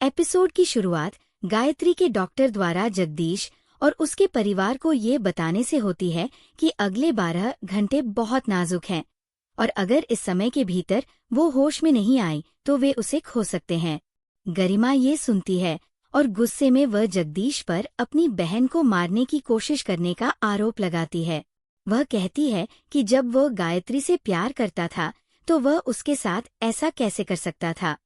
Episode की शुरुआत गायत्री के डॉक्टर द्वारा जगदीश और उसके परिवार को ये बताने से होती है कि अगले 12 घंटे बहुत नाजुक हैं और अगर इस समय के भीतर वो होश में नहीं आई तो वे उसे खो सकते हैं। गरिमा ये सुनती है और गुस्से में वह जगदीश पर अपनी बहन को मारने की कोशिश करने का आरोप लगाती है। वह कहती है कि जब वह गायत्री से प्यार करता था तो वह उसके साथ ऐसा कैसे कर सकता था।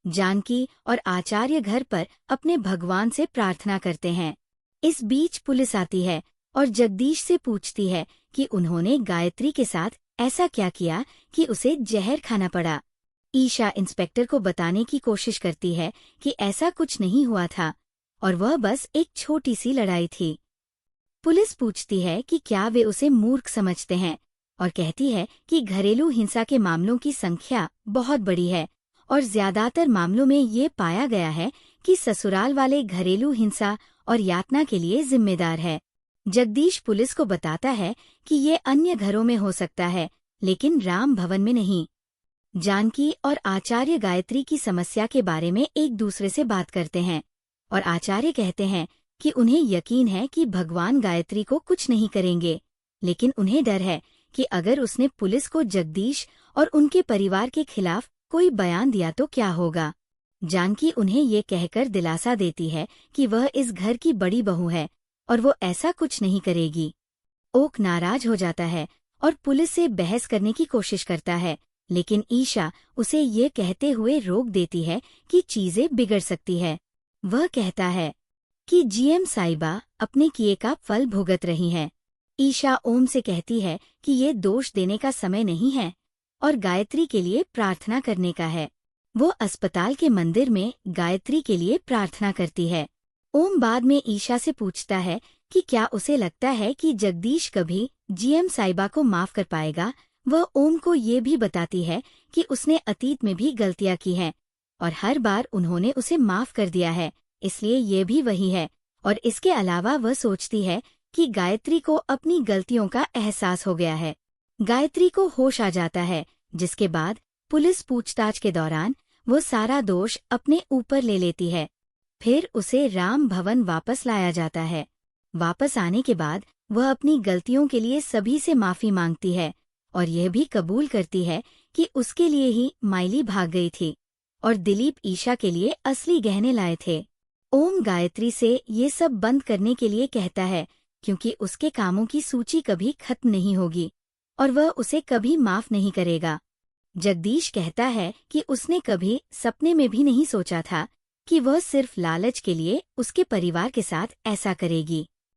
जानकी और आचार्य घर पर अपने भगवान से प्रार्थना करते हैं। इस बीच पुलिस आती है और जगदीश से पूछती है कि उन्होंने गायत्री के साथ ऐसा क्या किया कि उसे जहर खाना पड़ा। ईशा इंस्पेक्टर को बताने की कोशिश करती है कि ऐसा कुछ नहीं हुआ था और वह बस एक छोटी सी लड़ाई थी। पुलिस पूछती है कि क्या वे उसे मूर्ख समझते हैं और कहती है कि घरेलू हिंसा के मामलों की संख्या बहुत बड़ी है और ज्यादातर मामलों में ये पाया गया है कि ससुराल वाले घरेलू हिंसा और यातना के लिए जिम्मेदार है। जगदीश पुलिस को बताता है कि ये अन्य घरों में हो सकता है लेकिन राम भवन में नहीं। जानकी और आचार्य गायत्री की समस्या के बारे में एक दूसरे से बात करते हैं और आचार्य कहते हैं कि उन्हें यकीन है कि भगवान गायत्री को कुछ नहीं करेंगे, लेकिन उन्हें डर है कि अगर उसने पुलिस को जगदीश और उनके परिवार के खिलाफ कोई बयान दिया तो क्या होगा। जानकी उन्हें ये कहकर दिलासा देती है कि वह इस घर की बड़ी बहू है और वो ऐसा कुछ नहीं करेगी। ओक नाराज हो जाता है और पुलिस से बहस करने की कोशिश करता है, लेकिन ईशा उसे ये कहते हुए रोक देती है कि चीजें बिगड़ सकती है। वह कहता है कि जीएम साहिबा अपने किए का फल भुगत रही हैं। ईशा ओम से कहती है कि ये दोष देने का समय नहीं है और गायत्री के लिए प्रार्थना करने का है। वो अस्पताल के मंदिर में गायत्री के लिए प्रार्थना करती है। ओम बाद में ईशा से पूछता है कि क्या उसे लगता है कि जगदीश कभी जीएम साहिबा को माफ कर पाएगा। वह ओम को ये भी बताती है कि उसने अतीत में भी गलतियां की हैं और हर बार उन्होंने उसे माफ कर दिया है, इसलिए ये भी वही है। और इसके अलावा वह सोचती है कि गायत्री को अपनी गलतियों का एहसास हो गया है। गायत्री को होश आ जाता है, जिसके बाद पुलिस पूछताछ के दौरान वो सारा दोष अपने ऊपर ले लेती है। फिर उसे राम भवन वापस लाया जाता है। वापस आने के बाद वह अपनी गलतियों के लिए सभी से माफी मांगती है और यह भी कबूल करती है कि उसके लिए ही माइली भाग गई थी और दिलीप ईशा के लिए असली गहने लाए थे। ओम गायत्री से ये सब बंद करने के लिए कहता है क्योंकि उसके कामों की सूची कभी खत्म नहीं होगी और वह उसे कभी माफ नहीं करेगा। जगदीश कहता है कि उसने कभी सपने में भी नहीं सोचा था कि वह सिर्फ लालच के लिए उसके परिवार के साथ ऐसा करेगी।